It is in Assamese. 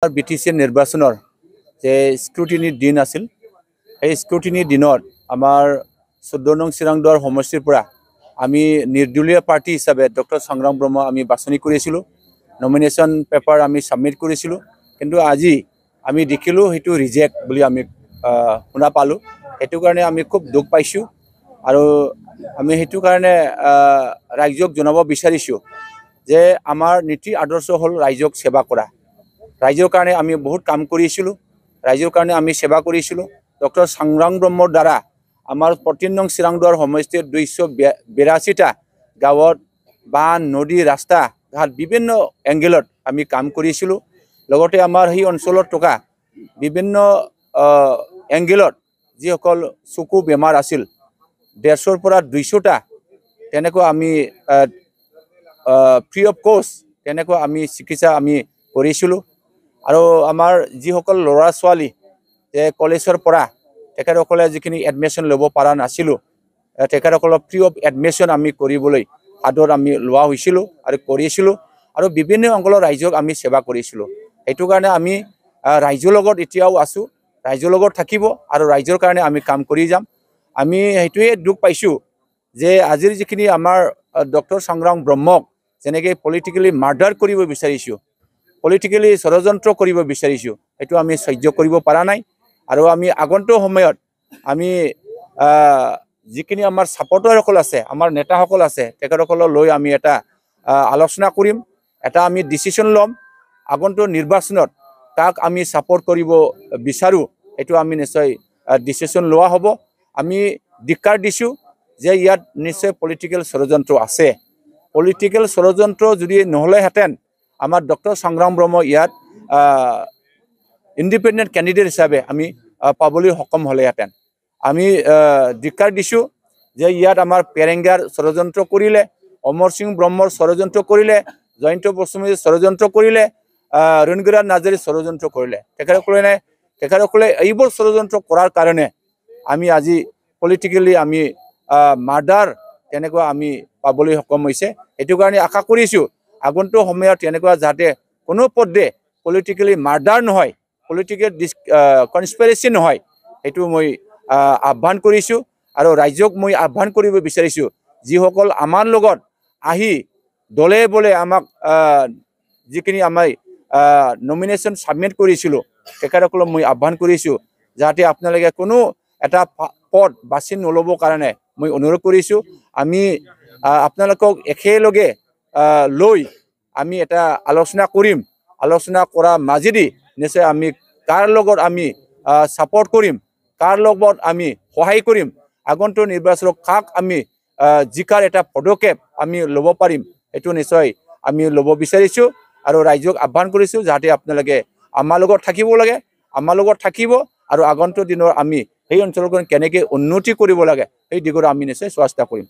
বিটিসি নিৰ্বাচনৰ যে স্ক্ৰুটিনিৰ দিন আছিল এই স্ক্ৰুটিনিৰ দিনত আমাৰ 14 নং চিৰাংদুৱাৰ সমষ্টিৰ পৰা আমি নিৰ্দলীয় পাৰ্টি হিচাপে ডক্টৰ সংগ্ৰাম ব্ৰহ্ম আমি বাছনি কৰিছিলো নমিনেশ্যন পেপাৰ আমি সাবমিট কৰিছিলো কিন্তু আজি আমি দেখিলো হেতু ৰিজেক্ট বুলি আমি শুনা পালো হেতু কাৰণে আমি খুব দুখ পাইছো আৰু আমি হেতু কাৰণে ৰাজ্যক জনাব বিচাৰিছো যে আমাৰ নীতি আদৰ্শ হল ৰাজ্যক সেৱা কৰা ৰাজ্যৰ কাৰণে আমি বহুত কাম কৰিছিলো ৰাজ্যৰ কাৰণে আমি সেৱা কৰিছিলো ডক্টৰ সংগ্ৰাম ব্ৰহ্মৰ দ্বাৰা আমাৰ 14 নং চিৰাংদুৱাৰ সমষ্টিৰ 282টা গাঁৱত বান নদী ৰাস্তা ঘাট বিভিন্ন এংগেলত আমি কাম কৰিছিলো লগতে আমাৰ এই অঞ্চলত থকা বিভিন্ন এংগেলত যিসকল চকু বেমাৰ আছিল 150 পৰা 200টা তেনেকৈ আমি ফ্ৰী অফ কষ্ট তেনেকৈ আমি চিকিৎসা আমি কৰিছিলো আৰু আমাৰ যিসকল ল'ৰা ছোৱালী যে কলেজৰ পৰা তেখেতসকলে যিখিনি এডমিশ্যন ল'ব পৰা নাছিল তেখেতসকলক ফ্ৰী অফ এডমিশ্যন আমি কৰিবলৈ আদৰ আমি লোৱা হৈছিল আৰু কৰিছিলো আৰু বিভিন্ন অংগলৰ ৰাজ্যক আমি সেৱা কৰিছিলো এইটো কাৰণে আমি ৰাজ্যৰ লগত এতিয়াও আছো ৰাজ্যৰ লগত থাকিব আৰু ৰাজ্যৰ কাৰণে আমি কাম কৰি যাম আমি হেতুৱে দুখ পাইছো যে আজিৰ যিখিনি আমাৰ ডক্টৰ সংগ্ৰাম ব্ৰহ্মক যেনেকৈ পলিটিক্যালি মাৰ্ডাৰ কৰিব বিচাৰিছো পলিটিক্যালি ষড়যন্ত্ৰ কৰিব বিচাৰিছো এটো আমি সহ্য কৰিব পৰা নাই আৰু আমি আগন্তুক সময়ত আমি যিখিনি আমাৰ সাপোৰ্টাৰসকল আছে আমাৰ নেতাসকল আছে তেখেতসকলক লৈ আমি এটা আলোচনা কৰিম এটা আমি ডিসিশন লম আগন্তুক নিৰ্বাচনত কাক আমি সাপোৰ্ট কৰিব বিচাৰো এটো আমি নিশ্চয় ডিসিশন লোৱা হ'ব আমি ডিক্লাৰ দিছো যে ইয়াত নিশ্চয় পলিটিক্যাল ষড়যন্ত্ৰ আছে পলিটিক্যাল ষড়যন্ত্ৰ যদি নহলে হেতেন আমাৰ ডক্টৰ সংগ্ৰাম ব্ৰহ্ম ইয়াত ইন্ডিপেন্ডেন্ট ক্যান্ডিডেট হিচাপে আমি পাবলৈ সক্ষম হলেহেঁতেন আমি ডিক্লাৰ দিছো যে ইয়াত আমাৰ পেৰেংগাৰ ষড়যন্ত্ৰ কৰিলে অমৰ সিং ব্ৰহ্মৰ ষড়যন্ত্ৰ কৰিলে জয়ন্ত বসুমতীৰ ষড়যন্ত্ৰ কৰিলে ৰণগিৰা নাৰ্জাৰী ষড়যন্ত্ৰ কৰিলে তেখেতসকলে এইবোৰ ষড়যন্ত্ৰ কৰাৰ কাৰণে আমি আজি পলিটিক্যালি আমি মাৰ্ডাৰ তেনেকুৱা আমি পাবলৈ সক্ষম হৈছে এটো কাৰণে আশা কৰিছো আগন্তুক সময়ত তেনেকুৱা যাতে কোনো পদে পলিটিক্যালি মাৰ্ডাৰ নহয় পলিটিক্যাল কনস্পিৰেসি নহয় এটো মই আহ্বান কৰিছো আৰু ৰাজ্যক মই আহ্বান কৰিব বিচাৰিছো যিসকল আমাৰ লগত আহি দলে বলে আমাক যিখিনি আমাৰ নমিনেশ্যন সাবমিট কৰিছিল তেখেতসকলক মই আহ্বান কৰিছো যাতে আপোনালোকে কোনো এটা পদ বাছি নলব কাৰণে মই অনুৰোধ কৰিছো আমি আপোনালোকক একেলগে লৈ আমি এটা আলোচনা কৰিম আলোচনা কৰা মাজেদি নিশ্চয় আমি কাৰ লগত আমি সাপোৰ্ট কৰিম কাৰ লগত আমি সহায় কৰিম আগন্তুক নিৰ্বাচনত কাক আমি জিকাৰ এটা পদক্ষেপ আমি ল'ব পাৰিম এটো নিশ্চয় আমি ল'ব বিচাৰিছো আৰু ৰাজ্যক আহ্বান কৰিছো যাতে আপোনালোকে আমাৰ লগত থাকিব লাগে আমাৰ লগত থাকিব আৰু আগন্তুক দিনৰ আমি এই অঞ্চলখন কেনেকৈ উন্নতি কৰিব লাগে এই দিগৰ আমি নিশ্চয় চেষ্টা কৰিম